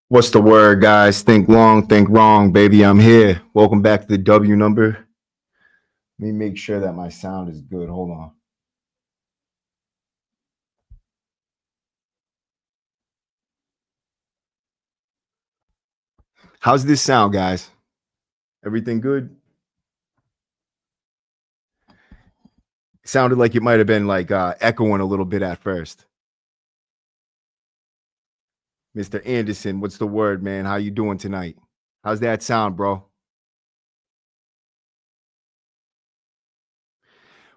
What's the word, guys? Think long, think wrong, baby. I'm here. Welcome back to the W number. Let me make sure that my sound is good. Hold on. How's this sound, guys? Everything good? Sounded like it might have been like echoing a little bit at first. Mr. Anderson, what's the word, man? How you doing tonight? How's that sound, bro?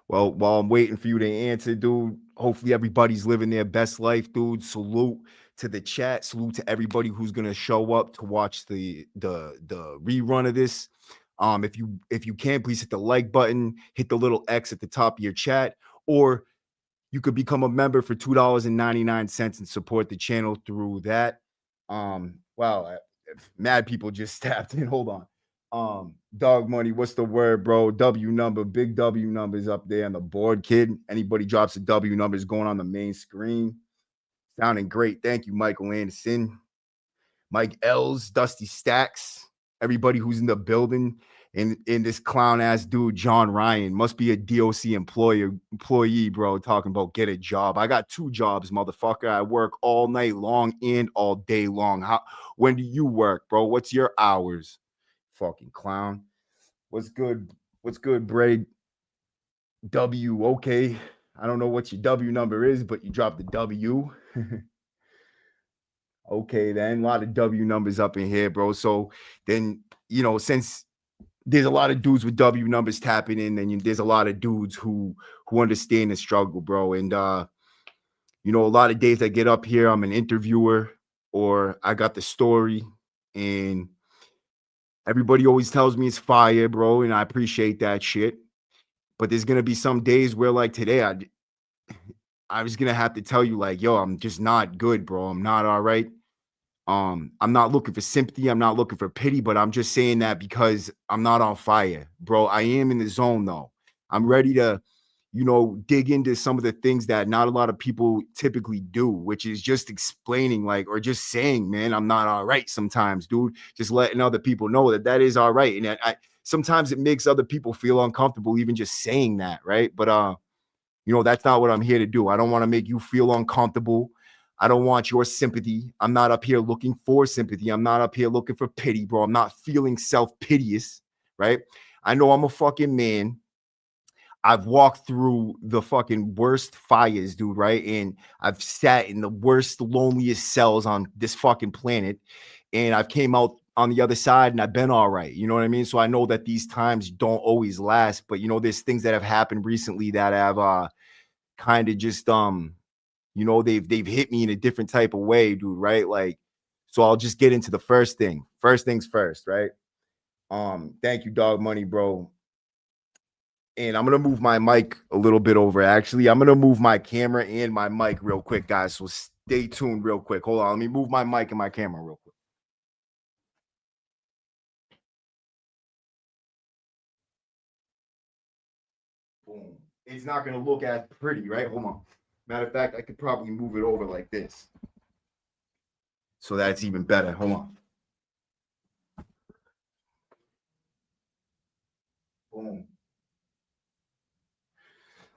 Well, while I'm waiting for you to answer, dude, hopefully everybody's living their best life, dude. Salute to the chat. Salute to everybody who's gonna show up to watch the rerun of this. If you can, please hit the like button, hit the little X at the top of your chat, or you could become a member for $2.99 and support the channel through that. Wow, mad people just tapped in. Hold on. Dog money, what's the word, bro? W number, big W numbers up there on the board, kid. Anybody drops a W number is going on the main screen. Sounding great. Thank you, Michael Anderson, Mike L's, Dusty Stacks, everybody who's in the building, and in this clown ass dude, John Ryan, must be a DOC employee, bro, talking about get a job. I got two jobs, motherfucker. I work all night long and all day long. When do you work, bro? What's your hours? Fucking clown. What's good? What's good, Braid? W, okay. I don't know what your W number is, but you dropped the W. Okay, then a lot of W numbers up in here, bro. So then, since there's a lot of dudes with W numbers tapping in, and there's a lot of dudes who understand the struggle, bro. And a lot of days I get up here, I'm an interviewer or I got the story, and everybody always tells me it's fire, bro, and I appreciate that shit. But there's gonna be some days where, like today, I was gonna have to tell you, like, yo, I'm just not good, bro. I'm not all right. I'm not looking for sympathy. I'm not looking for pity, but I'm just saying that because I'm not on fire, bro. I am in the zone though. I'm ready to, dig into some of the things that not a lot of people typically do, which is just explaining, like, or just saying, man, I'm not all right sometimes, dude. Just letting other people know that is all right. And sometimes it makes other people feel uncomfortable, even just saying that, right? But that's not what I'm here to do. I don't want to make you feel uncomfortable. I don't want your sympathy. I'm not up here looking for sympathy. I'm not up here looking for pity, bro. I'm not feeling self-piteous, right? I know I'm a fucking man. I've walked through the fucking worst fires, dude, right? And I've sat in the worst, loneliest cells on this fucking planet. And I've came out on the other side and I've been all right. You know what I mean? So I know that these times don't always last, but there's things that have happened recently that have kind of just they've hit me in a different type of way, dude, right? Like, so I'll just get into the first thing. First things first, right? Thank you, dog money, bro. And I'm gonna move my mic a little bit over. Actually, I'm gonna move my camera and my mic real quick, guys. So stay tuned real quick. Hold on, let me move my mic and my camera real quick. Boom. It's not gonna look as pretty, right? Hold on. Matter of fact, I could probably move it over like this. So that's even better. Hold on. Boom.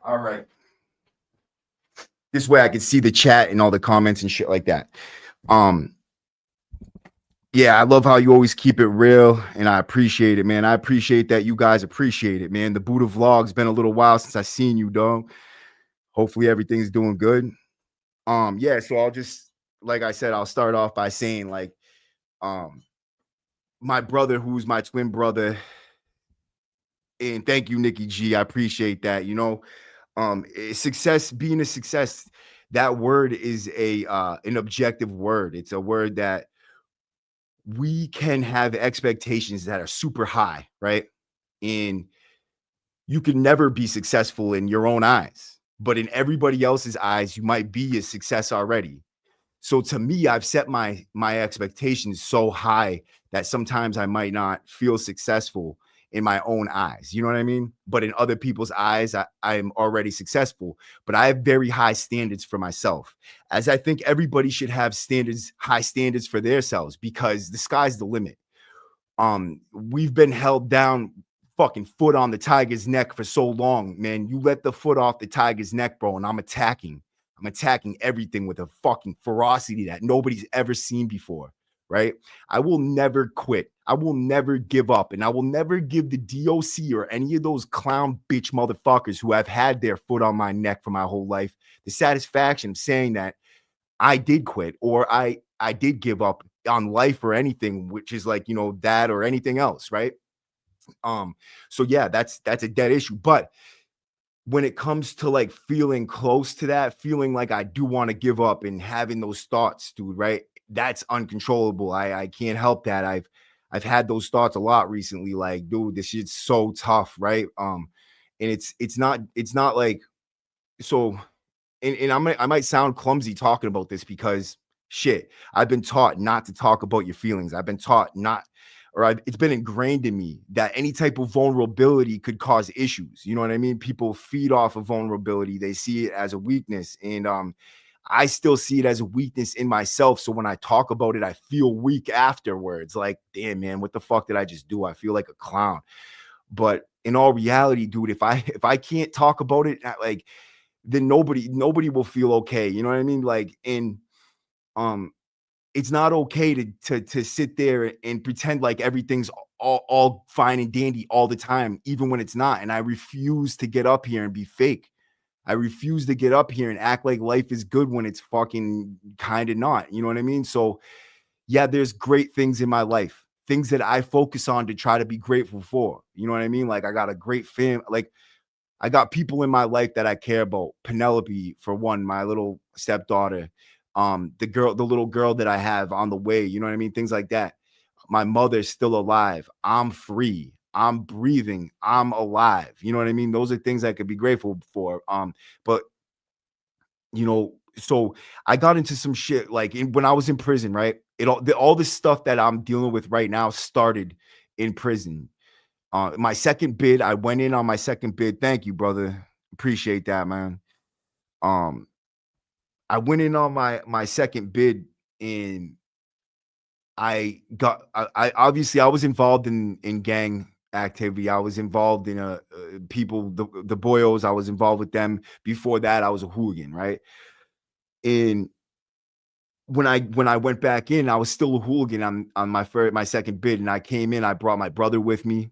All right. This way I can see the chat and all the comments and shit like that. Yeah, I love how you always keep it real, and I appreciate it, man. I appreciate that you guys appreciate it, man. The Buddha vlog's been a little while since I seen you, dog. Hopefully everything's doing good. Yeah, so I'll just, like I said, I'll start off by saying, like, um, my brother, who's my twin brother, and thank you, Nikki G. I appreciate that. Success, being a success, that word is an objective word. It's a word that we can have expectations that are super high, right? And you can never be successful in your own eyes, but in everybody else's eyes, you might be a success already. So to me, I've set my expectations so high that sometimes I might not feel successful. in my own eyes. You know what I mean? But in other people's eyes, I'm already successful. But I have very high standards for myself, as I think everybody should have standards, high standards for themselves, because the sky's the limit. We've been held down, fucking foot on the tiger's neck for so long, man. You let the foot off the tiger's neck, bro, and I'm attacking. I'm attacking everything with a fucking ferocity that nobody's ever seen before, right? I will never quit. I will never give up, and I will never give the DOC or any of those clown bitch motherfuckers who have had their foot on my neck for my whole life the satisfaction of saying that I did quit, or I did give up on life or anything, which is like, that or anything else, right? So yeah, that's a dead issue. But when it comes to like feeling close to that, feeling like I do want to give up and having those thoughts, dude, right? That's uncontrollable. I can't help that. I've had those thoughts a lot recently, like, dude, this shit's so tough, right? And it's not like, so, and I might sound clumsy talking about this because shit, I've been taught not to talk about your feelings. I've been taught not, it's been ingrained in me that any type of vulnerability could cause issues. You know what I mean? People feed off of vulnerability. They see it as a weakness. And I still see it as a weakness in myself. So when I talk about it, I feel weak afterwards. Like, damn, man, what the fuck did I just do? I feel like a clown. But in all reality, dude, if I can't talk about it, like, then nobody will feel okay. You know what I mean? Like, um, it's not okay to sit there and pretend like everything's all fine and dandy all the time, even when it's not. And I refuse to get up here and be fake. I refuse to get up here and act like life is good when it's fucking kind of not. You know what I mean? So yeah, there's great things in my life, things that I focus on to try to be grateful for. You know what I mean? Like, I got a great fam, like, I got people in my life that I care about. Penelope, for one, my little stepdaughter, the little girl that I have on the way, you know what I mean? Things like that. My mother's still alive. I'm free. I'm breathing. I'm alive. You know what I mean? Those are things I could be grateful for. But so I got into some shit like when I was in prison, right? All this stuff that I'm dealing with right now started in prison. My second bid, I went in on my second bid. Thank you, brother. Appreciate that, man. Um, I went in on my second bid, and I obviously I was involved in gang activity. I was involved in people, the boyos. I was involved with them. Before that, I was a hooligan, right? And when I went back in, I was still a hooligan on my second bid, and I came in. I brought my brother with me.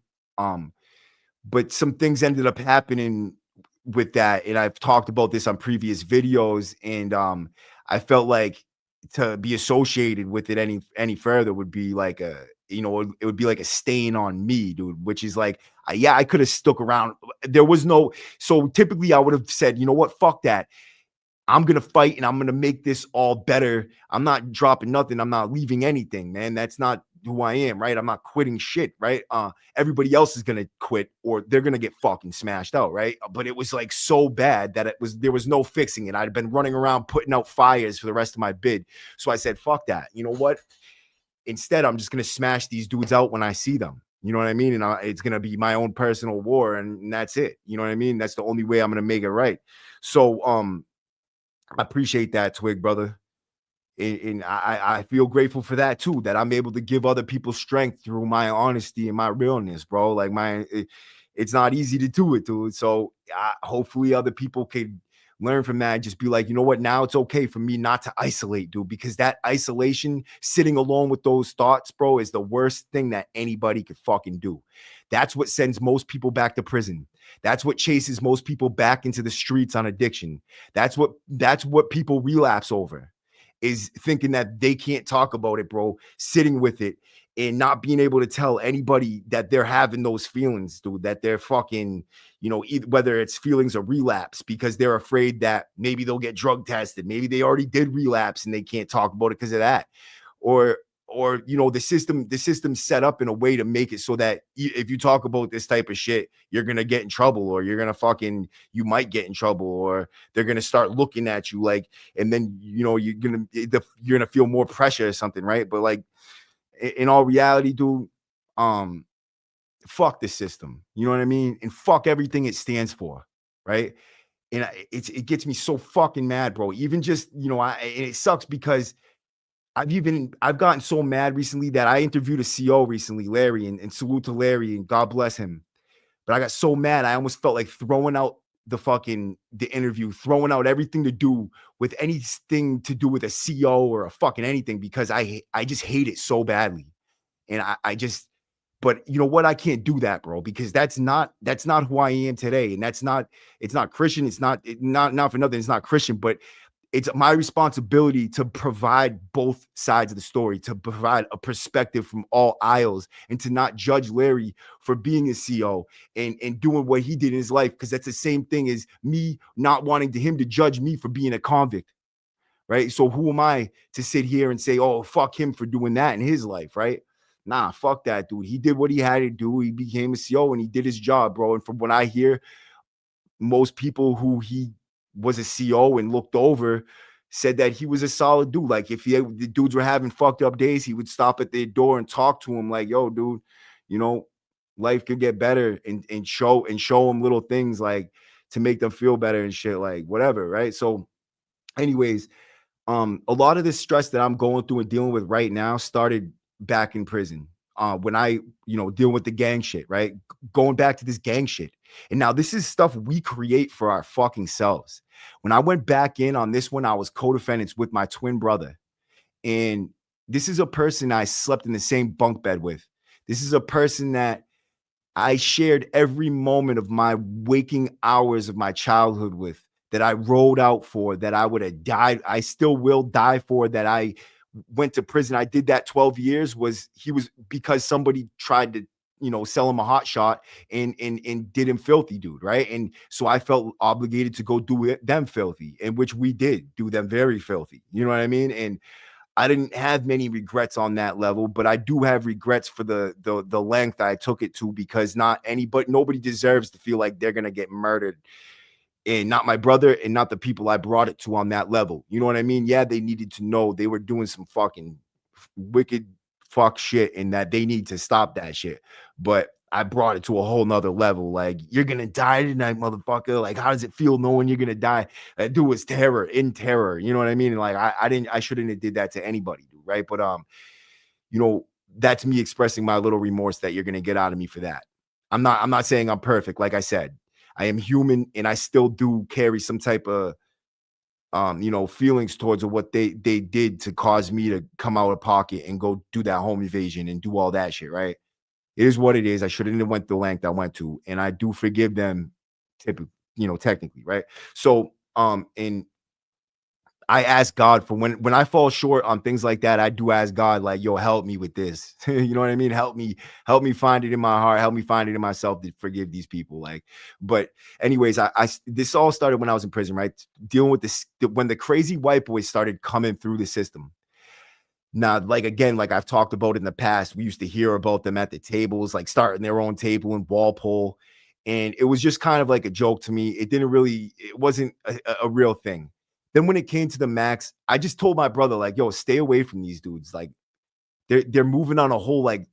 But some things ended up happening with that, and I've talked about this on previous videos, and I felt like to be associated with it any further would be like it would be like a stain on me, dude, which is like, yeah, I could have stuck around. There was no, so typically I would have said, you know what, fuck that. I'm gonna fight and I'm gonna make this all better. I'm not dropping nothing. I'm not leaving anything, man. That's not who I am, right? I'm not quitting shit, right? Everybody else is gonna quit or they're gonna get fucking smashed out, right? But it was like so bad that there was no fixing it. I'd been running around putting out fires for the rest of my bid. So I said, fuck that. You know what? Instead, I'm just gonna smash these dudes out when I see them. You know what I mean? And it's gonna be my own personal war, and that's it. You know what I mean? That's the only way I'm gonna make it right. So I appreciate that, Twig, brother. And I feel grateful for that too, that I'm able to give other people strength through my honesty and my realness, bro. Like it's not easy to do it, dude. So hopefully other people could learn from that and just be like, you know what, now it's okay for me not to isolate, dude, because that isolation, sitting alone with those thoughts, bro, is the worst thing that anybody could fucking do. That's what sends most people back to prison. That's what chases most people back into the streets on addiction. That's what people relapse over, is thinking that they can't talk about it, bro, sitting with it and not being able to tell anybody that they're having those feelings, dude, that they're fucking, whether it's feelings or relapse, because they're afraid that maybe they'll get drug tested. Maybe they already did relapse and they can't talk about it because of that. Or the system's set up in a way to make it so that if you talk about this type of shit, you're gonna get in trouble, or you might get in trouble, or they're gonna start looking at you like, and then you're gonna feel more pressure or something, right? But like in all reality, dude, fuck the system. You know what I mean? And fuck everything it stands for, right? And it gets me so fucking mad, bro. Even just, and it sucks because I've gotten so mad recently that I interviewed a CO recently, Larry, and salute to Larry and God bless him. But I got so mad, I almost felt like throwing out the interview, throwing out everything to do with anything to do with a CO or a fucking anything because I just hate it so badly. And I just, but you know what? I can't do that, bro, because that's not who I am today. And it's not Christian. It's not for nothing. It's not Christian, but it's my responsibility to provide both sides of the story, to provide a perspective from all aisles, and to not judge Larry for being a CO and doing what he did in his life, because that's the same thing as me not wanting him to judge me for being a convict, right? So who am I to sit here and say, oh, fuck him for doing that in his life, right? Nah, fuck that dude. He did what he had to do. He became a CO and he did his job, bro. And from what I hear, most people who he was a CO and looked over said that he was a solid dude. Like if the dudes were having fucked up days, he would stop at their door and talk to him like, yo, dude, you know, life could get better, and show them little things like to make them feel better and shit, like whatever, right? So anyways, a lot of this stress that I'm going through and dealing with right now started back in prison. When I, dealing with the gang shit, right? Going back to this gang shit. And now this is stuff we create for our fucking selves. When I went back in on this one, I was co-defendants with my twin brother. And this is a person I slept in the same bunk bed with. This is a person that I shared every moment of my waking hours of my childhood with, that I rolled out for, that I would have died. I still will die for, that I went to prison. I did that 12 years he was because somebody tried to, sell him a hot shot and did him filthy, dude. Right. And so I felt obligated to go do them filthy, and which we did do them very filthy. You know what I mean? And I didn't have many regrets on that level, but I do have regrets for the length I took it to, because nobody deserves to feel like they're gonna get murdered, and not my brother and not the people I brought it to on that level. You know what I mean? Yeah, they needed to know they were doing some fucking wicked fuck shit and that they need to stop that shit. But I brought it to a whole nother level. Like, you're gonna die tonight, motherfucker. Like, how does it feel knowing you're gonna die? That dude was terror. You know what I mean? And like, I shouldn't have did that to anybody, dude. Right. But you know, that's me expressing my little remorse that you're gonna get out of me for that. I'm not saying I'm perfect. Like I said, I am human and I still do carry some type of feelings towards what they did to cause me to come out of pocket and go do that home invasion and do all that shit, right? It is what it is. I shouldn't have went the length I went to, and I do forgive them typically, technically, right? So, and I ask God for when I fall short on things like that, I do ask God, like, yo, help me with this. You know what I mean? Help me find it in my heart, help me find it in myself to forgive these people. Like, but anyways, this all started when I was in prison, right? Dealing with this when the crazy white boys started coming through the system. Now, like again, like I've talked about in the past, we used to hear about them at the tables, like starting their own table in Walpole. And it was just kind of like a joke to me. It wasn't a real thing. Then when it came to the max, I just told my brother, like, yo, stay away from these dudes. Like, they're moving on a whole like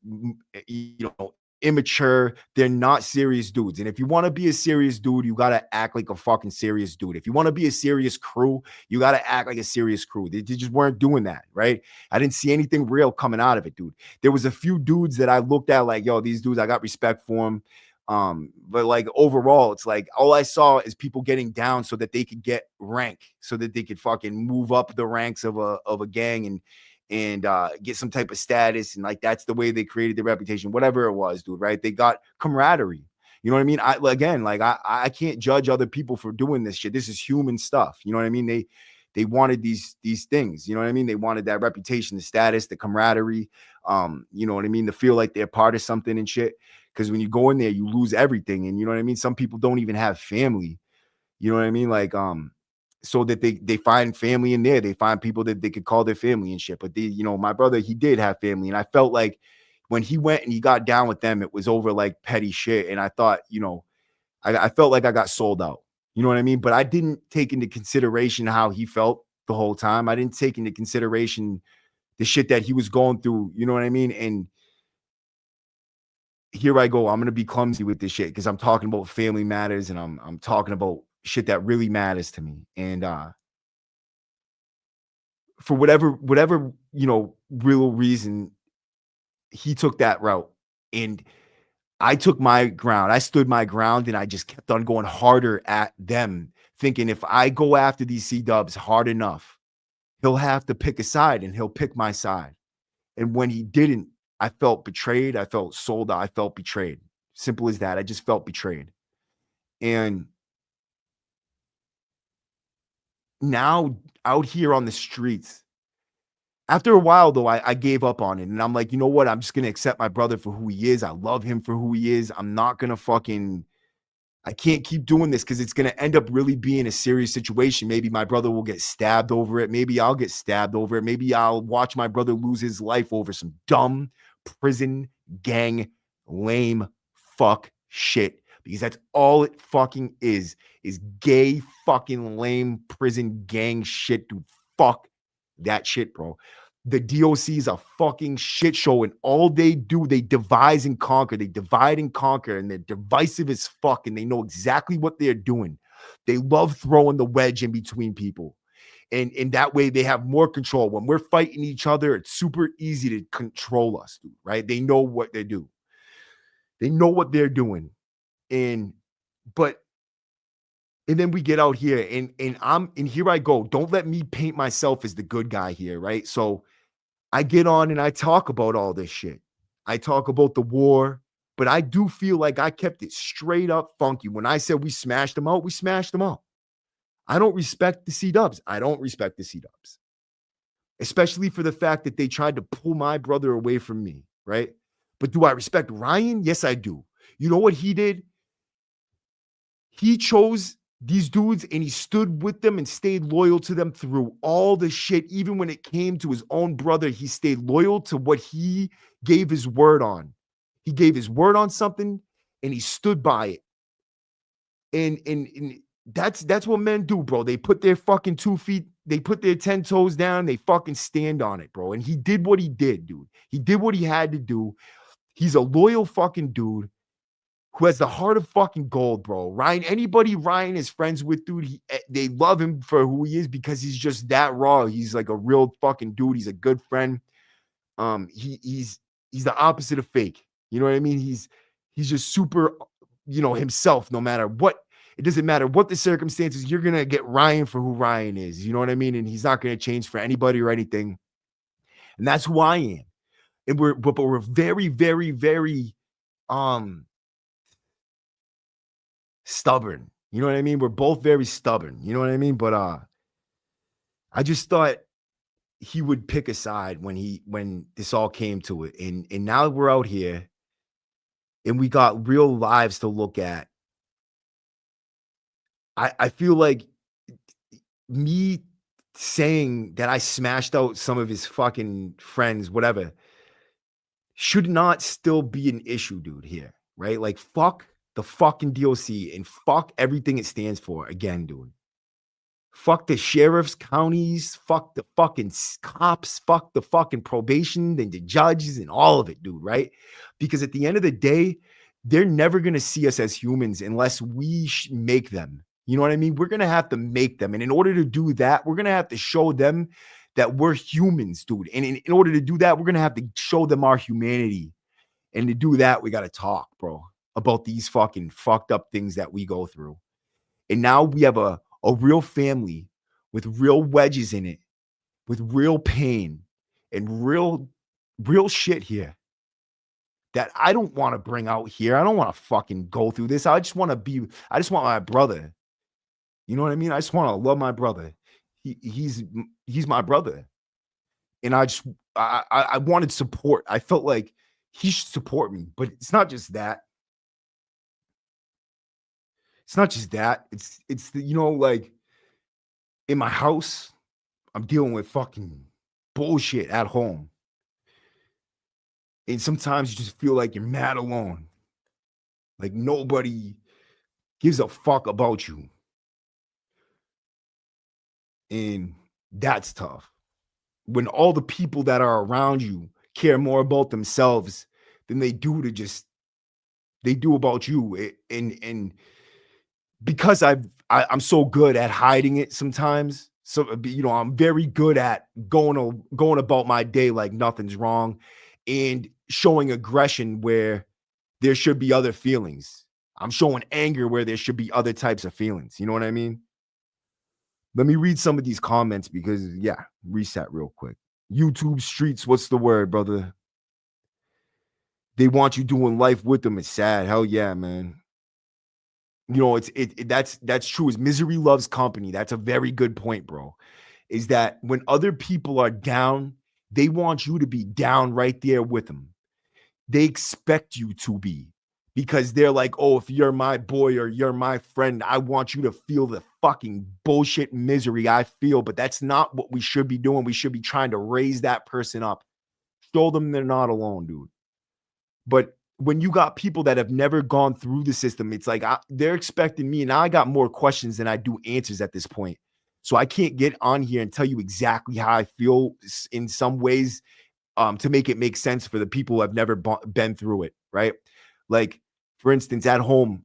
immature, they're not serious dudes. And if you want to be a serious dude, you got to act like a fucking serious dude. If you want to be a serious crew, you got to act like a serious crew. They just weren't doing that, right? I didn't see anything real coming out of it, dude. There was a few dudes that I looked at like, yo, these dudes, I got respect for them. But like overall, it's like all I saw is people getting down so that they could get rank, so that they could fucking move up the ranks of a gang and get some type of status. And like, that's the way they created their reputation, whatever it was, dude, right? They got camaraderie. You know what I mean? I can't judge other people for doing this shit. This is human stuff. You know what I mean? They wanted these things, you know what I mean? They wanted that reputation, the status, the camaraderie, you know what I mean? To feel like they're part of something and shit. Because when you go in there, you lose everything. And you know what I mean? Some people don't even have family. You know what I mean? Like, so that they find family in there. They find people that they could call their family and shit. But my brother, he did have family. And I felt like when he went and he got down with them, it was over like petty shit. And I thought, I felt like I got sold out. You know what I mean? But I didn't take into consideration how he felt the whole time. I didn't take into consideration the shit that he was going through. You know what I mean? And here I go. I'm gonna be clumsy with this shit because I'm talking about family matters and I'm talking about shit that really matters to me. And for whatever real reason, he took that route. And I took my ground. I stood my ground and I just kept on going harder at them, thinking if I go after these C-dubs hard enough, he'll have to pick a side and he'll pick my side. And when he didn't, I felt betrayed. I felt sold out. I felt betrayed. Simple as that. I just felt betrayed. And now out here on the streets, after a while, though, I gave up on it. And I'm like, you know what? I'm just going to accept my brother for who he is. I love him for who he is. I'm not going to I can't keep doing this because it's going to end up really being a serious situation. Maybe my brother will get stabbed over it. Maybe I'll get stabbed over it. Maybe I'll watch my brother lose his life over some dumb prison gang lame fuck shit. Because that's all it fucking is gay fucking lame prison gang shit, dude. Fuck that shit, bro. The DOC is a fucking shit show, and all they do, they devise and conquer. They divide and conquer, and they're divisive as fuck, and they know exactly what they're doing. They love throwing the wedge in between people. And in that way, they have more control. When we're fighting each other, it's super easy to control us, dude, right? They know what they do. They know what they're doing. And then we get out here and here I go. Don't let me paint myself as the good guy here, right? So I get on and I talk about all this shit. I talk about the war, but I do feel like I kept it straight up funky. When I said we smashed them out, we smashed them out. I don't respect the C-dubs. I don't respect the C-dubs, especially for the fact that they tried to pull my brother away from me, right? But do I respect Ryan? Yes, I do. You know what he did? He chose these dudes and he stood with them and stayed loyal to them through all the shit. Even when it came to his own brother, he stayed loyal to what he gave his word on. He gave his word on something and he stood by it. And that's what men do, bro. They put their fucking 2 feet, they put their 10 toes down, they fucking stand on it, bro. And he did what he did, dude. He did what he had to do. He's a loyal fucking dude who has the heart of fucking gold, bro. Anybody Ryan is friends with, dude, they love him for who he is because he's just that raw. He's like a real fucking dude. He's a good friend. He's the opposite of fake. You know what I mean? He's just super, himself, no matter what. It doesn't matter what the circumstances, you're gonna get Ryan for who Ryan is. You know what I mean? And he's not gonna change for anybody or anything. And that's who I am. And we're very, very, very stubborn. You know what I mean? We're both very stubborn. You know what I mean? But I just thought he would pick a side when this all came to it. And now we're out here and we got real lives to look at. I feel like me saying that I smashed out some of his fucking friends, whatever, should not still be an issue, dude, here, right? Like, fuck the fucking DOC and fuck everything it stands for again, dude. Fuck the sheriffs, counties, fuck the fucking cops, fuck the fucking probation and the judges and all of it, dude, right? Because at the end of the day, they're never going to see us as humans unless we make them. You know what I mean? We're going to have to make them. And in order to do that, we're going to have to show them that we're humans, dude. And in order to do that, we're going to have to show them our humanity. And to do that, we got to talk, bro, about these fucking fucked up things that we go through. And now we have a real family with real wedges in it, with real pain and real shit here that I don't want to bring out here. I don't want to fucking go through this. I just want my brother. You know what I mean? I just want to love my brother. He's my brother. And I wanted support. I felt like he should support me, but it's not just that. It's not just that. It's the, like in my house, I'm dealing with fucking bullshit at home. And sometimes you just feel like you're mad alone. Like nobody gives a fuck about you. And that's tough. When all the people that are around you care more about themselves than they do to just they do about you. And because I'm so good at hiding it sometimes. So I'm very good at going about my day like nothing's wrong and showing aggression where there should be other feelings. I'm showing anger where there should be other types of feelings. You know what I mean? Let me read some of these comments because yeah, reset real quick. YouTube streets, what's the word, brother? They want you doing life with them. It's sad. Hell yeah, man. That's true. Is misery loves company. That's a very good point, bro. Is that when other people are down, they want you to be down right there with them. They expect you to be because they're like, oh, if you're my boy or you're my friend, I want you to feel the fucking bullshit misery I feel. But that's not what we should be doing. We should be trying to raise that person up, show them they're not alone, dude. But when you got people that have never gone through the system, it's like they're expecting me. And I got more questions than I do answers at this point. So I can't get on here and tell you exactly how I feel in some ways to make it make sense for the people who have never been through it, right? Like, for instance, at home,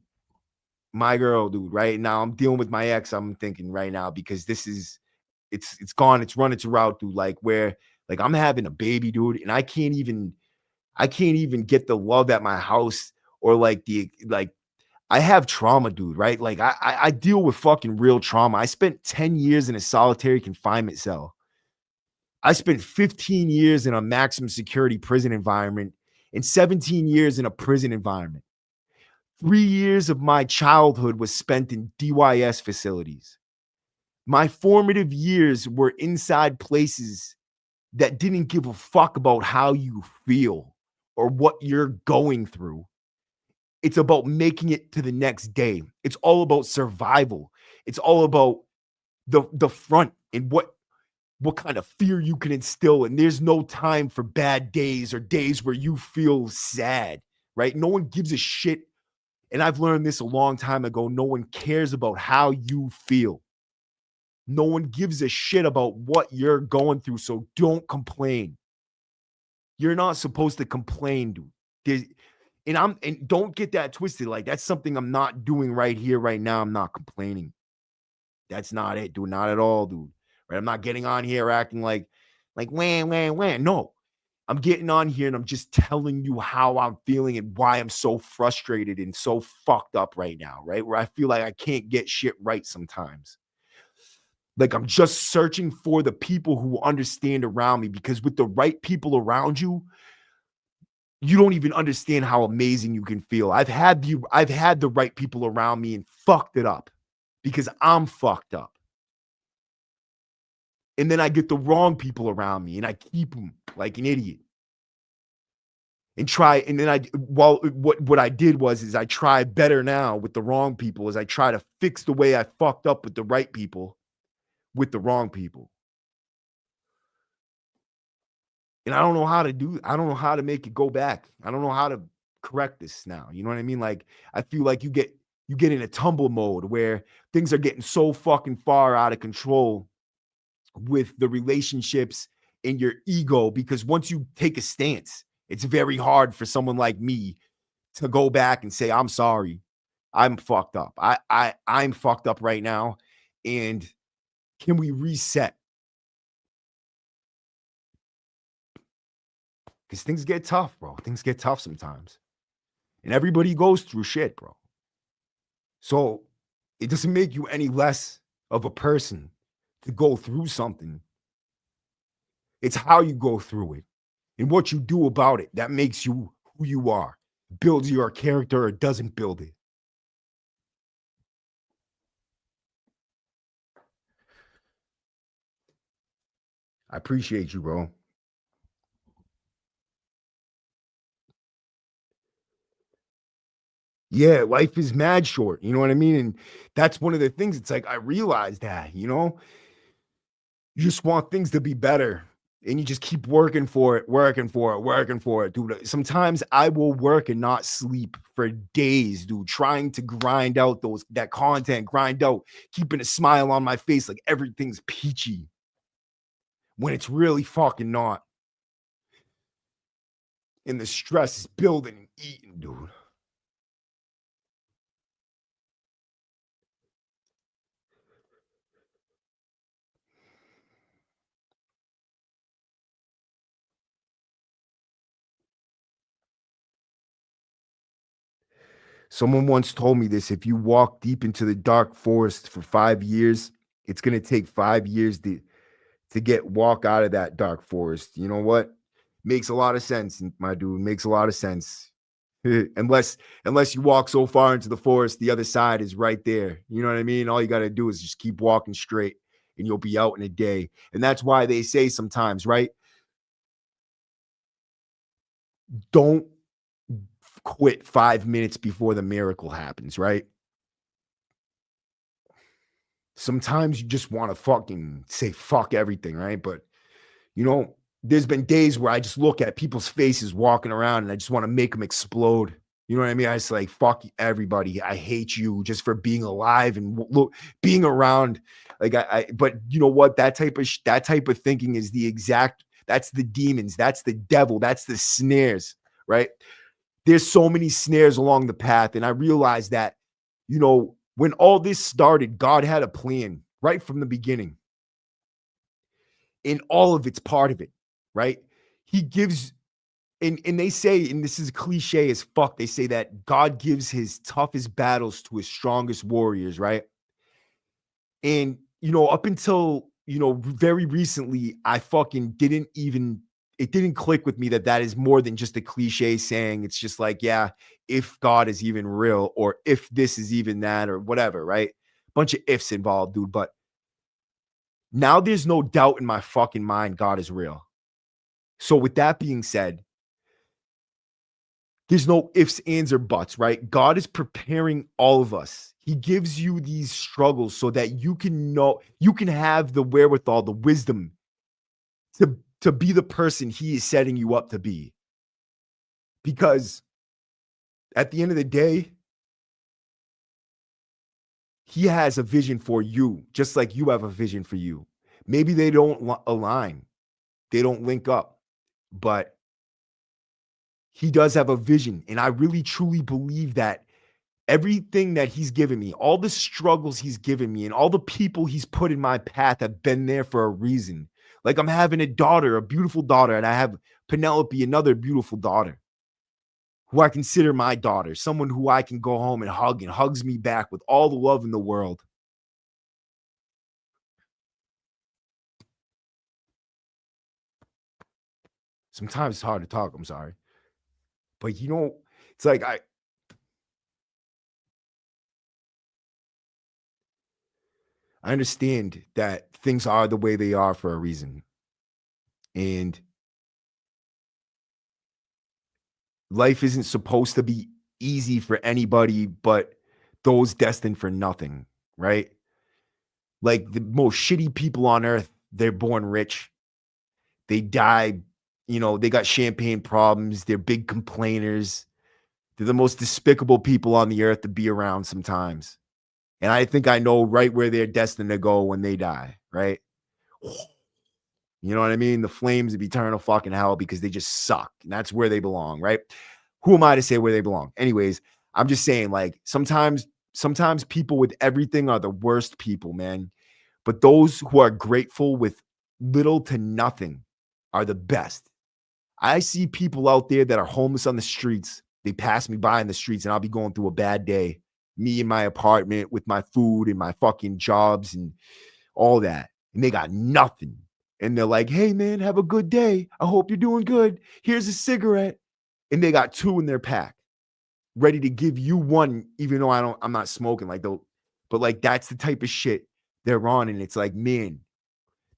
my girl, dude, right now I'm dealing with my ex. I'm thinking right now because it's gone, it's run its route, dude. Like where like I'm having a baby, dude, and I can't even get the love at my house or like I have trauma, dude, right? Like I deal with fucking real trauma. I spent 10 years in a solitary confinement cell. I spent 15 years in a maximum security prison environment and 17 years in a prison environment. 3 years of my childhood was spent in DYS facilities. My formative years were inside places that didn't give a fuck about how you feel or what you're going through. It's about making it to the next day. It's all about survival. It's all about the front and what kind of fear you can instill. And there's no time for bad days or days where you feel sad, right? No one gives a shit. And I've learned this a long time ago. No one cares about how you feel. No one gives a shit about what you're going through. So don't complain. You're not supposed to complain, dude. And don't get that twisted. Like that's something I'm not doing right here, right now. I'm not complaining. That's not it, dude. Not at all, dude. Right? I'm not getting on here acting like wham, wham, wham. No, I'm getting on here and I'm just telling you how I'm feeling and why I'm so frustrated and so fucked up right now, right? Where I feel like I can't get shit right sometimes. Like I'm just searching for the people who understand around me because with the right people around you, you don't even understand how amazing you can feel. I've had the right people around me and fucked it up because I'm fucked up. And then I get the wrong people around me and I keep them like an idiot. And try and then what I did was is I try better now with the wrong people as I try to fix the way I fucked up with the right people with the wrong people. And I don't know how to make it go back. I don't know how to correct this now. You know what I mean? Like I feel like you get in a tumble mode where things are getting so fucking far out of control with the relationships and your ego because once you take a stance, it's very hard for someone like me to go back and say, I'm sorry. I'm fucked up. I'm fucked up right now. And can we reset? Because things get tough, bro. Things get tough sometimes. And everybody goes through shit, bro. So it doesn't make you any less of a person to go through something. It's how you go through it and what you do about it that makes you who you are, builds your character or doesn't build it. I appreciate you, bro. Yeah, life is mad short. You know what I mean? And that's one of the things. It's like I realized that, you just want things to be better. And you just keep working for it, working for it, working for it, dude. Sometimes I will work and not sleep for days, dude, trying to grind out that content, grind out, keeping a smile on my face like everything's peachy when it's really fucking not. And the stress is building and eating, dude. Someone once told me this: if you walk deep into the dark forest for 5 years, it's gonna take 5 years to get walk out of that dark forest. You know what? Makes a lot of sense, my dude. Makes a lot of sense. unless you walk so far into the forest, the other side is right there. You know what I mean? All you got to do is just keep walking straight and you'll be out in a day. And that's why they say sometimes, right? Don't quit 5 minutes before the miracle happens, right? Sometimes you just want to fucking say fuck everything, right? But you know, there's been days where I just look at people's faces walking around and I just want to make them explode. You know what I mean? I just like fuck everybody. I hate you just for being alive and look being around. Like but you know what? That type of thinking is the exact. That's the demons. That's the devil. That's the snares. Right? There's so many snares along the path, and I realized that, you know, when all this started, God had a plan right from the beginning, and all of it's part of it. Right? He gives and they say, and this is cliche as fuck, they say that God gives his toughest battles to his strongest warriors, right? And you know, up until very recently, I fucking didn't even it didn't click with me that that is more than just a cliche saying. It's just like, yeah, if God is even real, or if this is even that, or whatever, right? Bunch of ifs involved, dude. But now there's no doubt in my fucking mind God is real. So with that being said, there's no ifs, ands, or buts, right? God is preparing all of us. He gives you these struggles so that you can know, you can have the wherewithal, the wisdom to be the person he is setting you up to be. Because at the end of the day, he has a vision for you, just like you have a vision for you. Maybe they don't align, they don't link up, but he does have a vision. And I really truly believe that everything that he's given me, all the struggles he's given me, and all the people he's put in my path have been there for a reason. Like I'm having a daughter, a beautiful daughter, and I have Penelope, another beautiful daughter who I consider my daughter, someone who I can go home and hug and hugs me back with all the love in the world. Sometimes it's hard to talk. I'm sorry. But you know, it's like I understand that things are the way they are for a reason. And life isn't supposed to be easy for anybody but those destined for nothing, right? Like the most shitty people on earth, they're born rich. They die, they got champagne problems. They're big complainers. They're the most despicable people on the earth to be around sometimes. And I think I know right where they're destined to go when they die, right? You know what I mean? The flames of eternal fucking hell, because they just suck. And that's where they belong, right? Who am I to say where they belong? Anyways, I'm just saying, like, sometimes people with everything are the worst people, man. But those who are grateful with little to nothing are the best. I see people out there that are homeless on the streets. They pass me by in the streets and I'll be going through a bad day. Me in my apartment with my food and my fucking jobs and all that. And they got nothing. And they're like, hey, man, have a good day. I hope you're doing good. Here's a cigarette. And they got two in their pack, ready to give you one, even though I'm not smoking like though. But like, that's the type of shit they're on. And it's like, man,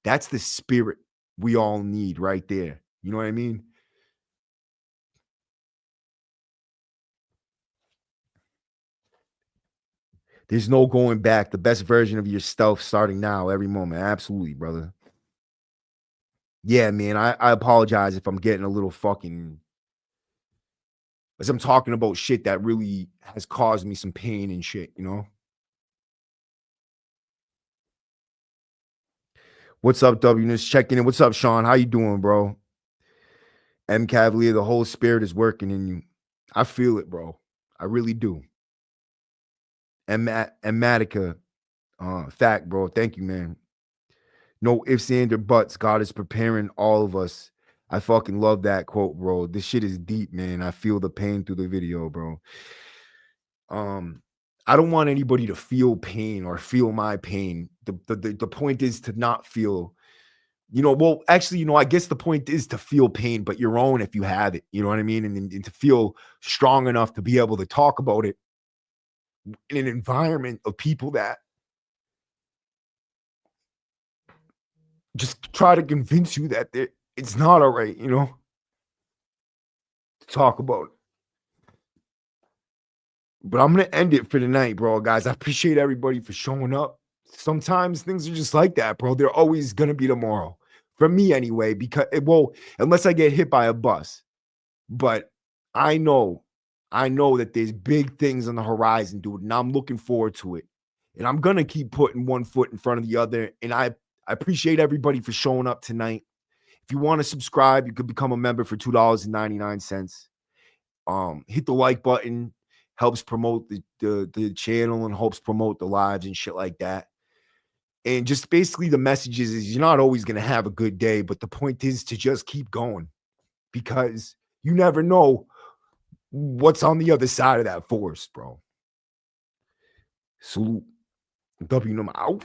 that's the spirit we all need right there. You know what I mean? There's no going back. The best version of yourself starting now, every moment. Absolutely, brother. Yeah, man. I apologize if I'm getting a little fucking, as I'm talking about shit that really has caused me some pain and shit, you know? What's up, W? Just checking in. What's up, Sean? How you doing, bro? M Cavalier, the whole spirit is working in you. I feel it, bro. I really do. And Matica, fact, bro. Thank you, man. No ifs, and or buts. God is preparing all of us. I fucking love that quote, bro. This shit is deep, man. I feel the pain through the video, bro. I don't want anybody to feel pain or feel my pain. The point is to not feel, well, actually, I guess the point is to feel pain, but your own if you have it. You know what I mean? And to feel strong enough to be able to talk about it in an environment of people that just try to convince you that it's not all right, to talk about it. But I'm gonna end it for tonight, bro, guys. I appreciate everybody for showing up. Sometimes things are just like that, bro. They're always gonna be tomorrow. For me anyway, because unless I get hit by a bus. But I know, I know that there's big things on the horizon, dude, and I'm looking forward to it. And I'm gonna keep putting one foot in front of the other. And I appreciate everybody for showing up tonight. If you want to subscribe, you could become a member for $2.99. Hit the like button, helps promote the channel and helps promote the lives and shit like that. And just basically the message is you're not always gonna have a good day, but the point is to just keep going because you never know what's on the other sside of that force, bro. Salute. W number out.